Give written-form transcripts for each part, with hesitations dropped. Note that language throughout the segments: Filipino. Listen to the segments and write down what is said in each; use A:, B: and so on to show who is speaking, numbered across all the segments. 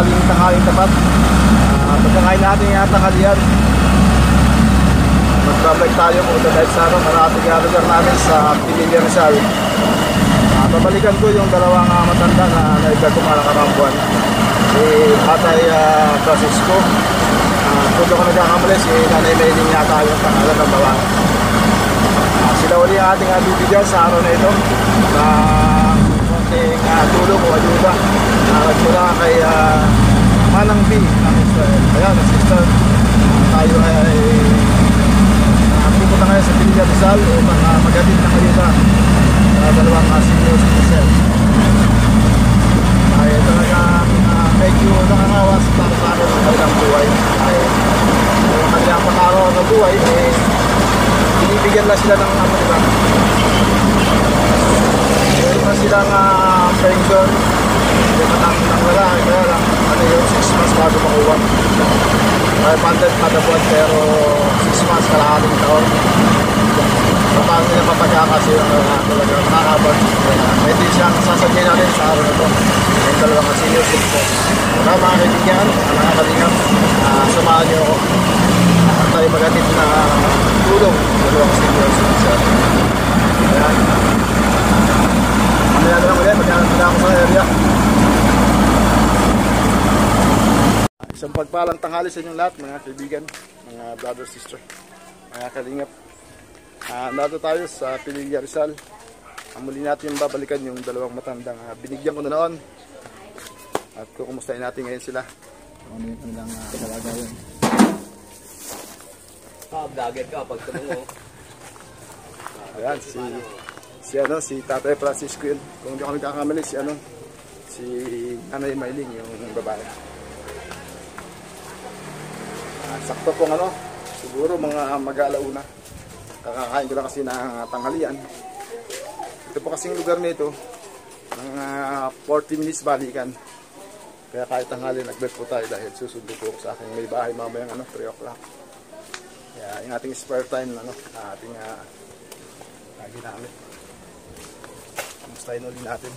A: tanghaling tapat. Pagkakain natin yung tanghalian. Magbabalik tayo kung dahil sa marating lugar namin sa Pililia Rizal. Babalikan ko yung dalawang matanda na naibag ko mga nakarang buwan. Si Tatay Francisco. Kung doon ko nagkakamali, si Nanay Mayling yata yung pangalan ng babae. Sila uli ang ating bibigyan sa araw na ito na konting tulong o ayuda mula kay Manang B ng Israel. Kaya sister, tayo ay pupunta ngayon sa Pililia Rizal upang magatid ng ayuda sa dalawang senior citizen. Ay talaga medyo nakakawas para sa akin ang kanilang buhay. Ay yung kanilang pangaraw ng buhay binibigyan lang sila ng diba? Meron na silang pension. Hindi man ang wala. Kaya lang yung 6 months bago makuha. Ay funded kada buwan pero 6 months kalahating taon. Paano nila mapagkakasi talaga nakakabag. Pwede siyang sasabihin natin sa araw na ito. Yung dalawang senior citizens. Kaya mga kaibigan, mga kalingap, samahan niyo ako. At tayo magatid na tulong sa dalawang senior citizens. Ayan. Mamaya na lang ulit, magkakaroon ako sa area. Isang pagpalang tanghali sa inyong lahat, mga kaibigan, mga brother, sister, mga kalingap. Nandito tayo sa Pililia Rizal. Muli natin babalikan yung dalawang matandang binigyan ko na noon. At kukumustahin natin ngayon sila. Ano yung kanilang kalagayan.
B: Vlogger ka pag tumungo.
A: Ayan, si Tatay Francisco yun. Kung hindi ako nagkakamali, si Nanay Mayling, yung babae. Sakto pong siguro mga mag-alauna. Kakakain ko lang kasi ng tanghalian. Ito po kasing lugar nito, mga 40 minutes balikan. Kaya kahit tanghali nag-bet po tayo dahil susundo po sa aking may bahay mamayang 3 o'clock. Kaya yung ating spare time ating ginamit. Kamustahin ulit natin.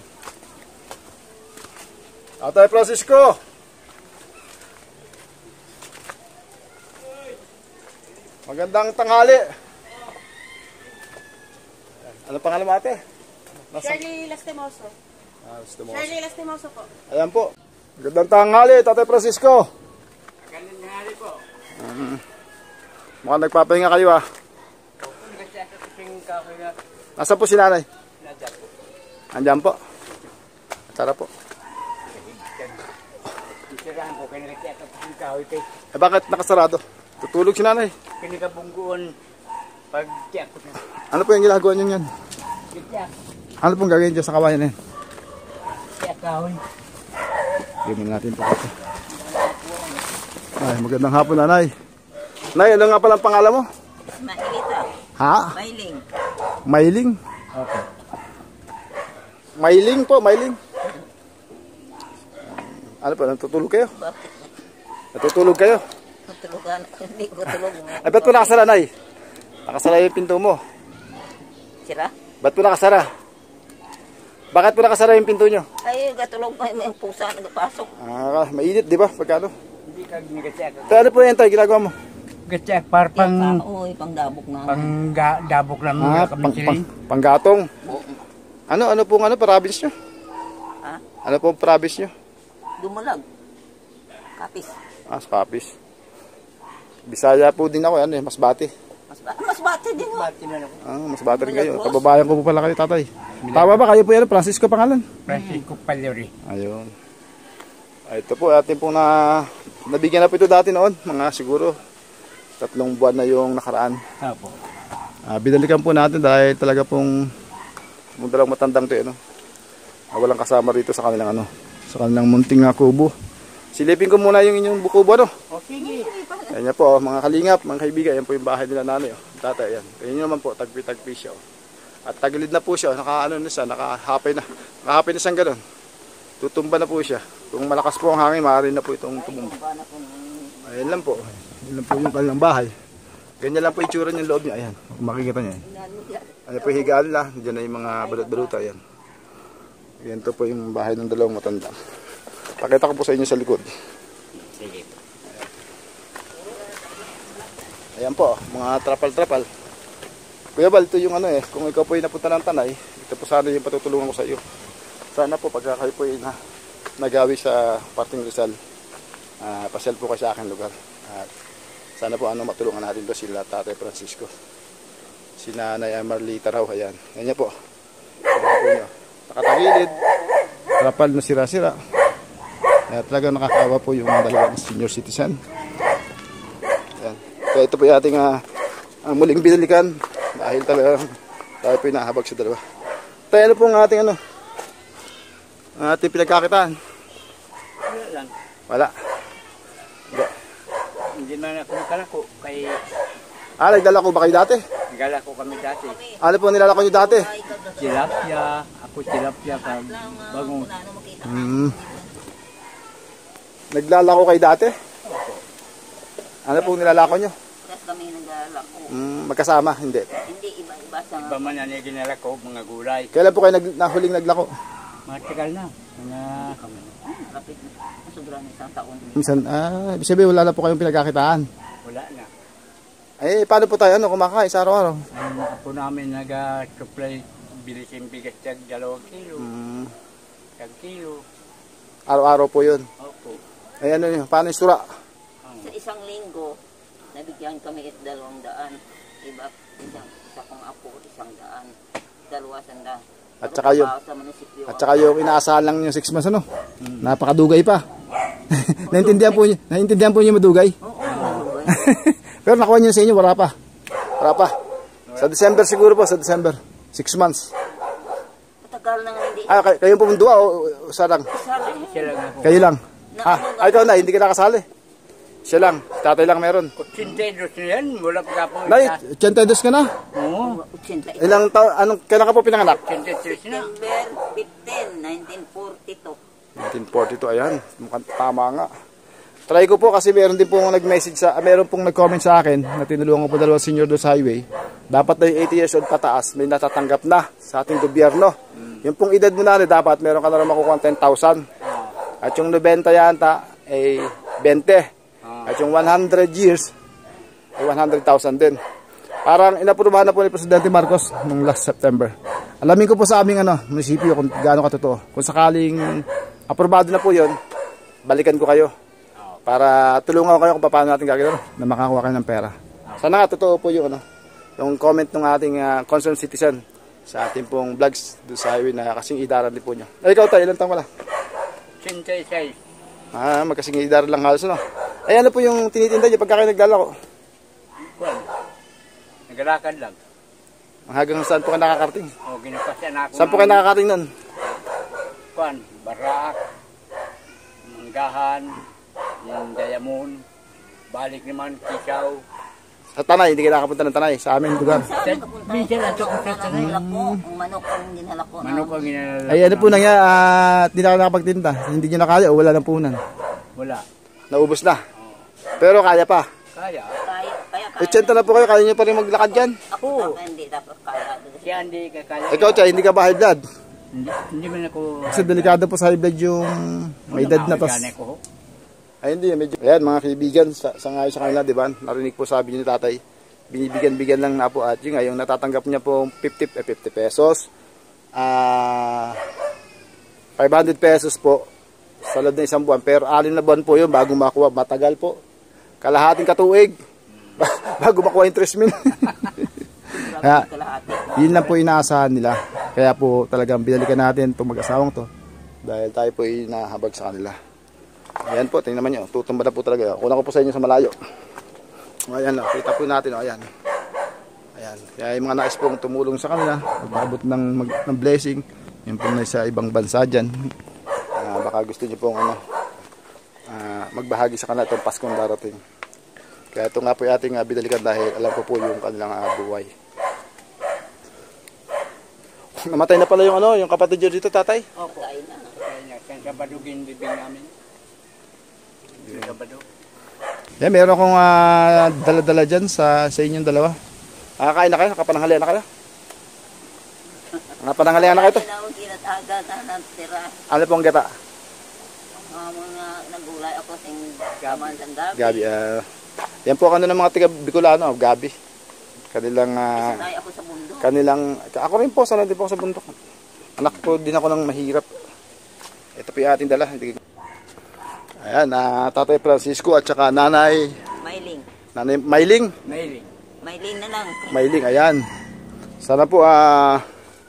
A: Tatay Francisco! Magandang tanghali! Ano pangalan mo ate?
C: Shirley Lastimoso.
A: Lastimoso.
C: Shirley Lastimoso po.
A: Ayan po. Magandang tanghali, Tatay Francisco.
B: Magandang tanghali po.
A: Mukhang nagpapahinga kayo Nasaan po si nanay?
B: Nandiyan po.
A: Andiyan po. Tara po.
B: Isirahan po, kinilagyan ng kahoy kay.
A: Bakit nakasarado? Tutulog si nanay.
B: Kinikabungguan pag-tiyak po.
A: Ano po yung ginagawa niyo yan?
B: Tiyak.
A: Ano pong gagawin dyan sa kawayan na yan?
B: Tiyak kahoy.
A: Gawin natin po ito. Ay, magandang hapon nanay. Nay, ano nga palang pangalan mo?
C: Mailita.
A: Ha?
C: Mailing.
A: Mayling?
B: Okay.
A: Mayling po, Mayling. Ano po, natutulog kayo? Natutulog kayo?
C: Tutulugan. Hindi ko tulog.
A: Ay, ba't po nakasara, nay? Nakasara yung pinto mo.
C: Sira?
A: Ba't po nakasara? Bakit po nakasara yung pinto nyo?
C: Ay, gatulog mo yung pusa nagpasok.
A: Mainit, di ba? Pagkano?
B: Hindi ka ginagayak.
A: Pero ano po yan, tay? Ginagawa mo?
B: Gatyak, para pang...
C: Uy, pangdabok na.
B: Pang-dabok lang mga kaminsilin.
A: Panggatong. Ano pong province nyo?
C: Ha?
A: Ano pong province nyo?
C: Dumulag. Kapis.
A: Sa Kapis. Bisaya po din ako, Masbate.
C: Mas bati din mo.
A: Masbate rin kayo. Kababayan ko po pala kayo, tatay. Tama ba? Kayo po Francisco pangalan?
B: Francisco Palori.
A: Ayun. Ito po, atin po nabigyan na po ito dati noon. Mga siguro 3 buwan na yung nakaraan.
B: Opo.
A: Binalikan po natin dahil talaga pong dalawang matandang ito, walang kasama rito sa kanilang sa kanilang munting kubo. Silipin ko muna yung inyong kubo,
B: O sige.
A: Ayan po, mga kalingap, mga kaibigan, ayan po yung bahay nila nanay, tatay, ayan. Ayan naman po, tagpi-tagpi siya, At tagilid na po siya, nakahapay na siyang ganun. Tutumba na po siya. Kung malakas po ang hangin, maaari na po itong tumumba. Ayan lang po. Ayan lang po yung kanilang bahay. Ganyan lang po itsura ng loob niya. Ayan, kung makikita niya. Ayan po yung higaan nila. Diyan na yung mga balot-baluta. Ayan. Ayan to po yung bahay ng dalawang matanda. Pakita ko po sa inyo sa likod.
B: Sige.
A: Ayan po, mga trapal-trapal. Kuya Bal, ito yung ano kung ikaw po ay napunta ng Tanay, ito po sana yung patutulungan ko sa iyo. Sana po pagka kayo po ay nagawi sa parting Rizal, pasyal po kayo sa aking lugar. At sana po matulungan natin to sila Tatay Francisco. Si Nanay Marlita raw, ayan. Ayan po. Ayan po nakatagilid. Trapal na sira-sira. Kaya talagang nakakawa po yung dalawang senior citizen. Ayan. Kaya ito po yung ating muling binalikan. Dahil talagang tayo po yung nahabag sa dalawa. Tayo ano po ang ating ating pinagkakitaan?
B: Wala lang.
A: Wala.
B: Hindi man ako nakalako. Kay
A: Nagdala ko ba kayo dati?
B: nagala ko kami dati.
A: Ano po nilalako nyo dati?
B: Tilapia. Ako tilapia pag bagong.
A: Naglalako kayo dati? Ano po nilalako nyo?
C: Tapos kami naglalako.
A: Magkasama? Hindi.
C: Hindi, iba-iba sa
B: Iba man na ginala ko, mga gulay.
A: Kailan po kayo nahuling naglako?
B: Matagal na. Mga
C: kapit na. Sobra na isang taon.
A: Minsan, ibig sabihin wala na po kayong pinagkakitaan.
B: wala na.
A: Paano po tayo kumakain sa araw-araw?
B: Ang ako namin nag-supply bilisin bigas tag 2 kilo. Tag kilo.
A: Araw-araw po yun.
B: Opo.
A: Ano yun? Paano yung sura?
C: Sa isang linggo, nabigyan kami 200. Isa kong apo, 100. 200.
A: At saka yun. At saka yung inaasahan lang yung 6 months Napakadugay pa. Naintindihan po niyo madugay?
C: Oo,
A: Pero nakuha niyo sa inyo, wala pa. Wala pa. Sa December siguro po, sa December. 6 months.
C: matagal na nga hindi.
A: Kayo po mundua o sarang?
B: Siya lang ako.
A: Kayo lang. Ikaw na, hindi ka nakasali. Siya lang, tatay lang meron.
B: 82 na yan, wala pa po.
A: Nay, 82 ka na?
B: Oo.
C: 80.
A: Ilang taon, kailan ka po pinanganak?
B: 83 na.
C: September 15, 1942.
A: 1942, ayan. Mukhang tama nga. Try ko po kasi meron din pong nag-message meron pong nag-comment sa akin na tinulungan ko po dalawang senior doon sa highway. Dapat na yung 80 years old pataas, may natatanggap na sa ating gobyerno. Yung pong edad mo na dapat meron ka na rin makukuha 10,000. At yung 90 yata ay 20. At yung 100 years ay 100,000 din. Parang inaprubahan na po ni Presidente Marcos noong last September. Alamin ko po sa aming munisipyo kung gaano katotoo. Kung sakaling aprobado na po yun, balikan ko kayo. Para tulungan ko kayo kung paano natin gagawin na makakuha kayo ng pera. Sana nga totoo po yung yung comment ng ating concerned citizen sa ating pong vlogs doon sa highway na kasing idaran din po nyo. Ikaw tayo, ilang taong wala?
B: 86.
A: Magkasing idaran lang halos ano po yung tinitinda nyo pagka kayo naglalako?
B: Kuwan. Nagalakad lang.
A: Hanggang saan po kayo nakakarating?
B: O, ginapasyan ako.
A: Saan po kayo nakakarating nun?
B: Kuwan, Barak, Manggahan, yung Dayamon, balik naman, Kisaw.
A: Sa Tanay, hindi kayo nakapunta ng Tanay, sa amin lugar.
B: Minsan ato ko sa Tanay.
C: Ang manok ang dinala ko.
B: Manok ang ginalala.
A: Ano po hindi na kayo nakapagtinda. Hindi nyo na kaya o wala ng punan.
B: Wala.
A: Naubos na. Pero kaya pa.
B: Kaya.
C: Kaya
A: 80 na po kayo, kaya nyo pa rin maglakad dyan.
C: ako, hindi dapat kaya.
B: Siya hindi kakaya.
A: Ikaw, Chay, hindi ka ba high blood?
B: Hindi man ako.
A: Kasi delikado po sa high blood yung may edad na tas. Ay hindi, medyo. Ayan mga kaibigan, sa ngayon sa kanila, di ba? Narinig po sabi niyo ni tatay, binibigyan-bigyan lang na po at yung natatanggap niya po 50 pesos. 500 pesos po sa loob ng isang buwan. Pero 6 na buwan po yun bago makuha. Matagal po. Kalahating katuig bago makuha yung 3 mil. Kaya, yun lang po inaasahan nila. Kaya po talagang binalikan natin itong mag-asawang to. Dahil tayo po inahabag sa kanila. Ayan po, tingnan naman nyo. Tutumba na po talaga. Kuna ko po sa inyo sa malayo. Ayan lang, kita po natin. Ayan. Ayan. Kaya yung mga nais pong tumulong sa kanila, mag-abot ng blessing. Yung po na sa ibang bansa dyan. Baka gusto nyo pong magbahagi sa kanila itong Paskong darating. Kaya ito nga po yung ating binalikan dahil alam ko po yung kanilang buhay. Namatay na pala yung kapatid nyo dito, tatay?
C: Opo.
B: Kaya sa badugin bibing namin. Sa badug.
A: Yeah, meron akong dala-dala dyan sa inyong dalawa. Kain na kayo? Nakapananghalian na kayo? Nakapananghalian na kayo to? Ano pong gata?
C: ko sing gaman sa gabi.
A: Gabi. Yan po ng mga taga Bicolano, Gabi. Kanilang
C: Sanay ako sa bundok.
A: ako rin po, sanay din po ako sa bundok. Anak po din ako ng mahirap. Ito po yung ating dala. Ayan, Tatay Francisco at saka Nanay
C: Mailing.
A: Nanay Mailing.
C: Mailing na lang.
A: Mailing, ayan. Sana po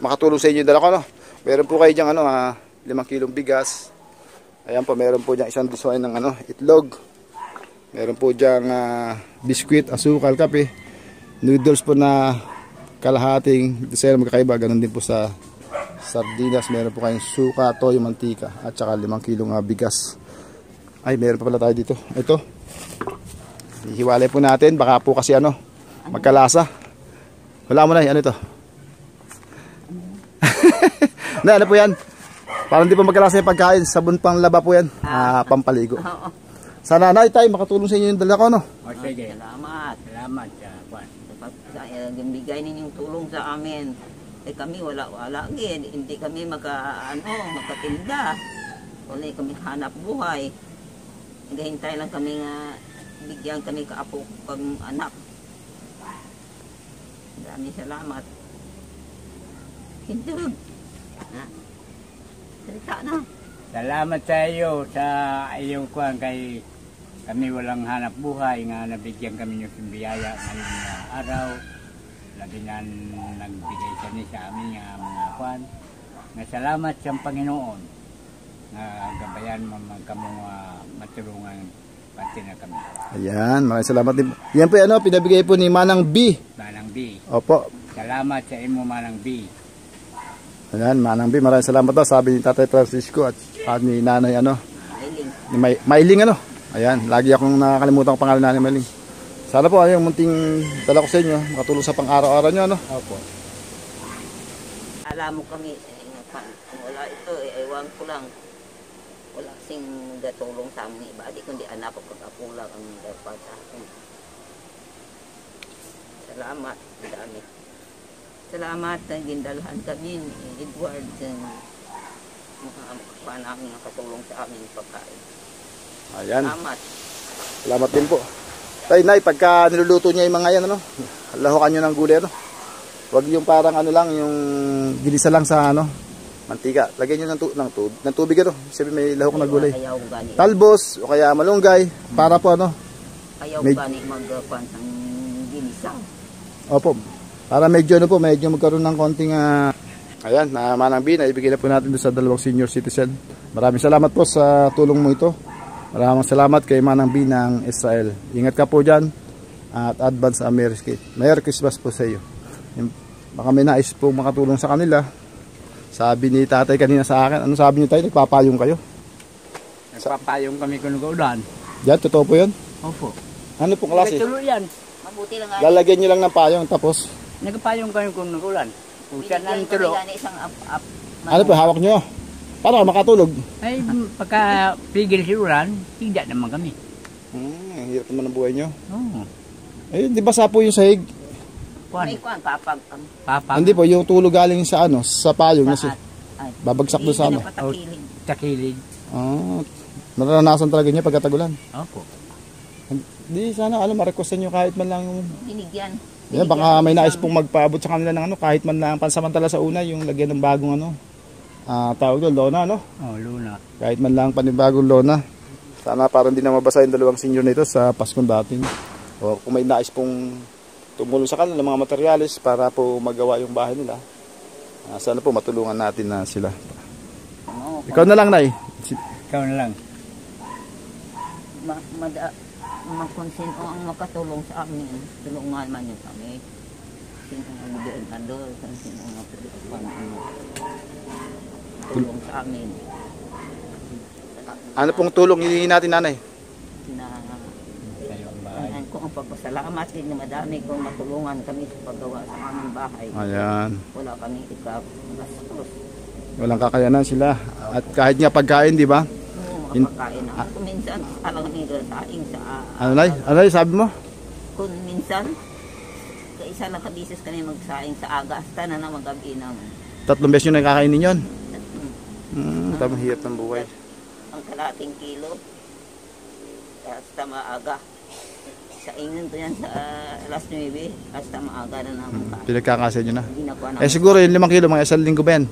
A: makatulong sa inyo yung dala ko, no? Meron po kayo diyang 5 kilong bigas. Ayan po, meron po diyang isang disway ng itlog. Meron po diyang biskwit, asukal, kape. Noodles po na kalahating desero magkakaiba. Ganon din po sa sardinas. Meron po kayong suka, toyo, mantika. At saka 5 kilong bigas. Ay, meron pa pala tayo dito. Ito. Hihiwalay po natin. Baka po kasi magkalasa. Wala mo na, ano ito? Ano po yan? Parang di pa magkalasa yung pagkain. Sabon pang laba po yan. Pampaligo. Sana tayo makatulong sa inyo yung dala ko, no?
B: Sige.
C: Salamat.
B: Salamat sa Juan.
C: Bigay ninyong tulong sa amin. Kami wala hindi kami makatinda. Wala kami hanap buhay. Naghihintay lang kami bigyan kami kaapo pag anak. Maraming salamat. Hintog. Salita na.
B: Salamat sa iyo sa iyong kuwan kay kami walang hanap buhay nga nabigyan kami ng biyaya ngayong araw. Labi na nagbigay kami sa amin nga mga kuwan. Nga salamat sa Panginoon nga gabayan mo kamong matulungan pati na kami.
A: Ayan, maraming salamat din. Yan po pinabigay po ni Manang B.
B: Manang B.
A: Opo.
B: Salamat sa imo Manang B.
A: Ayan, Manang B, maraming salamat daw. Sabi ni Tatay Francisco at ni Nanay
C: Mailing.
A: ni Mailing Ayan, lagi akong nakakalimutan ang pangalan ni Mailing. Sana po yung munting dala ko sa inyo, makatulong sa pang-araw-araw nyo,
B: Opo.
C: Alam mo kami, kung wala ito, ewan ko lang. Wala sing gatulong sa amin iba. Di kundi anak ko pag-apula ang dapat sa akin. Salamat, dami. Salamat, gindalhan kami ni Edward sa mga panang nakatulong sa amin pagkain.
A: Ayan.
C: Salamat.
A: Salamat din po. Tay, Nay, pagka niluluto niya yung mga yan, lahukan nyo ng gulay, Huwag yung parang lang, yung ginisa lang sa mantika. Lagyan nyo ng tubig, Sabi may lahok na gulay.
C: Ayaw gani.
A: Talbos, o kaya malunggay, para po,
C: Ayaw gani magpan ng ginisa.
A: Opo. Para medyo medyo magkaroon ng konting ayan, Manang B, naibigay na po natin doon sa 2 senior citizen. Maraming salamat po sa tulong mo ito. Maraming salamat kay Manang B ng Israel. Ingat ka po dyan at advance Merry Christmas po sa iyo. Baka may nais po makatulong sa kanila. Sabi ni Tatay kanina sa akin, ano sabi niyo tayo? Nagpapayong kayo?
B: Nagpapayong kami kung nag-ulan.
A: Yan, totoo po yun?
B: Opo.
A: Ano pong klase?
B: Tuloy yan.
C: Mabuti lang
A: Lalagyan nyo lang ng payong tapos?
B: Nagpapayong kami kung nag-ulan. Kung siya nang tulo.
A: Ano po, hawak nyo? Para makatulog?
B: Ay, pagka pigil si ulan, hindi naman kami.
A: Ang hirap naman ang buhay nyo.
B: Oo.
A: Eh, di ba sapo yung sahig?
C: May kuwan, papag.
A: Hindi po, yung tulog galing sa sa payong na babagsak doon sa
B: Takilid.
A: Naranasan talaga niya pagkatagulan.
B: Opo.
A: Di sana ma-requestan nyo kahit man lang yung
C: Binigyan.
A: Yeah, baka may nais pong magpaabot sa kanila ng kahit man lang pansamantala sa una yung lagyan ng bagong tawag doon, lona,
B: Luna.
A: Kahit man lang panibagong lona. Sana parang hindi na mabasa yung 2 senior nito sa Paskong dating. O kung may nais pong tumulong sa kanila ng mga materyales para po magawa yung bahay nila. Sana po matulungan natin na sila. Ikaw na lang, Nay.
B: Ikaw na lang.
C: Makonsino ang makatulong sa amin. Tulungan man yun kami. Sino ang gobernador, sino ang tulong sa amin.
A: Ano pong tulong hihingi natin, Nanay?
C: Kung ang pagpasalamat din na madami kung matulungan kami sa paggawa sa aming bahay.
A: Ayan.
C: Wala kami ikapastos.
A: Walang kakayanan sila. At kahit nga pagkain, di ba?
C: Makakain na. Kung minsan, alam nila saing sa...
A: Ano, Nay? Ano, sabi mo?
C: Kung minsan, kaisa lang kabisis kami magsaing sa aga, hasta na magabi ng...
A: 3 beses yung nakakainin yun? Tamang hirap ng buhay.
C: Ang kalating kilo. hasta maaga. Sa ingon to yan sa alas 9, hasta maaga na naman ka.
D: Pinagkakasya nyo na.
C: Hindi na ko anak.
D: Eh siguro yung 5 kilo, mga 1 linggo ba yan?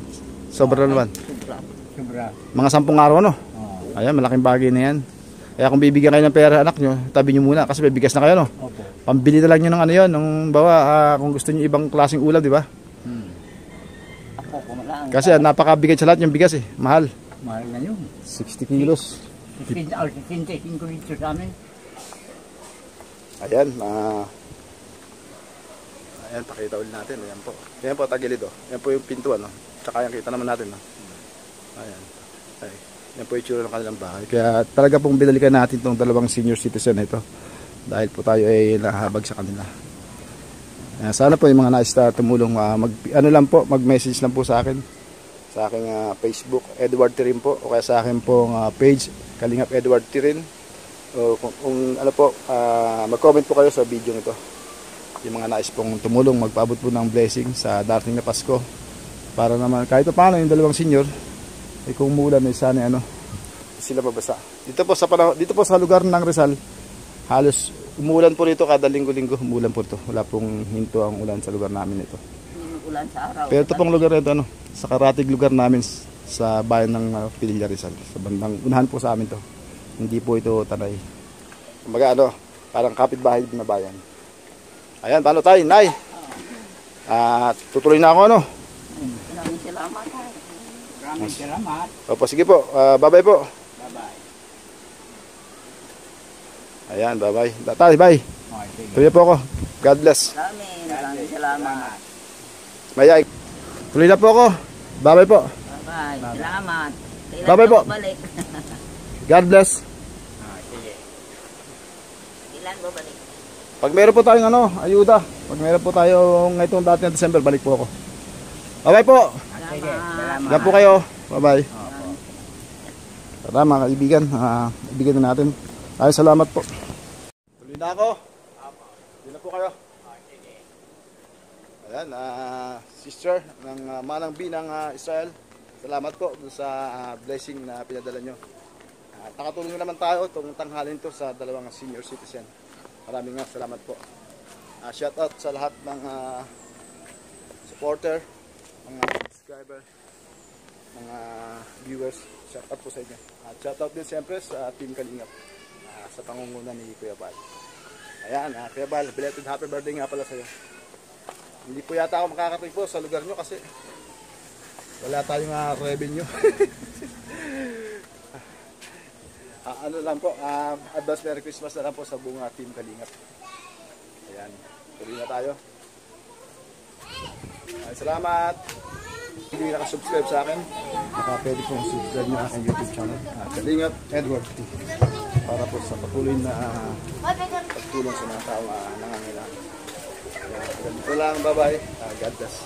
D: Sobra naman.
C: Sobra.
B: Sobra.
D: Mga 10 araw, no?
B: Oo.
D: Ayan, malaking bagay na yan. Kaya kung bibigyan kayo ng pera anak nyo, tabi nyo muna kasi may bigas na kayo, no?
B: Opo.
D: Pambili na lang nyo ng ano yun, ng bawa, kung gusto nyo ibang klaseng ulam, di ba?
C: Ako ko lang.
D: Kasi napakabigat sa lahat yung bigas eh, mahal.
B: Mahal na yun.
D: 60 kilos.
B: 65 dito sa amin.
D: Ayan, ayan, pakita ulit natin. Ayan po. Ayan po, tagilid oh. Ayan po yung pintuan, no? Tsaka yung kita naman natin, no? Ayan. Ay, yan po yung tsura ng kanilang bahay. Kaya talaga pong binalikan natin itong dalawang senior citizen na ito. Dahil po tayo ay nahabag sa kanila. Ayan, sana po yung mga nais na tumulong, mag-message lang po sa akin. Sa aking Facebook, Edward Tirin po. O kaya sa akin pong page, Kalingap Edward Tirin. O kung ano po, mag-comment po kayo sa video nito. Yung mga nais pong tumulong, magpaabot po ng blessing sa darating na Pasko. Para naman kahit paano yung dalawang senior, eh kung umulan ay sana sila mabasa. Dito po sa lugar ng Rizal, halos umulan po dito kada linggo-linggo, umulan po ito. Wala pong hinto ang ulan sa lugar namin ito.
C: Hindi ulan sa araw.
D: Pero ito pong lugar na ito, sa karatig lugar namin sa bayan ng Pililla Rizal. Sa bandang unahan po sa amin to. Hindi po ito Tanay. Kumbaga parang kapitbahay na bayan. Ayan, paano tayo, Nay? Tutuloy na ako,
C: Maraming salamat.
B: Maraming salamat.
D: Opo, sige po. Bye-bye po.
B: Bye-bye.
D: Ayan, bye-bye. Tatay, bye.
B: Okay, sige.
D: Tuloy po ako. God bless.
C: Maraming salamat.
D: Mayay. Tuloy na po ako. Bye-bye po.
C: Bye-bye. Salamat. Kailan
D: Bye-bye
C: ka
D: po.
C: babalik?
D: God bless.
B: Sige.
C: Kailan babalik?
D: Pag meron po tayong ayuda. Pag meron po tayong itong dati ng December, balik po ako. Bye-bye po.
B: Sige. Salamat.
D: Yan po kayo. Bye-bye.
B: Opo.
D: Tara mga kaibigan, ibigay na natin. Ay, salamat po. Tuloy na ako. Tuloy na po kayo. Ayan, sister ng Manang B ng Israel. Salamat po sa blessing na pinadala nyo. Nakatulong naman tayo itong tanghalin to sa dalawang senior citizen. Maraming salamat po. Shout out sa lahat ng supporter, mga subscriber, mga viewers. Shout out po sa inyo. Shout out din siyempre sa Team Kalingap sa pangunguna ni Kuya Bal. Ayan, Kuya Bal, belated happy birthday nga pala sa'yo. Hindi po yata ako makakarating po sa lugar nyo kasi wala tayong revenue. Ano lang po, advance Merry Christmas na lang po sa buong Team Kalingap. Ayan, tuloy na tayo. Ay, salamat! Hindi nakasubscribe sa akin, pwede pong subscribe nyo aking YouTube channel, Kalingap Edward T. Para po sa patuloy na pagtulong sa mga tao nangangailangan. Ganito lang, bye-bye. God bless.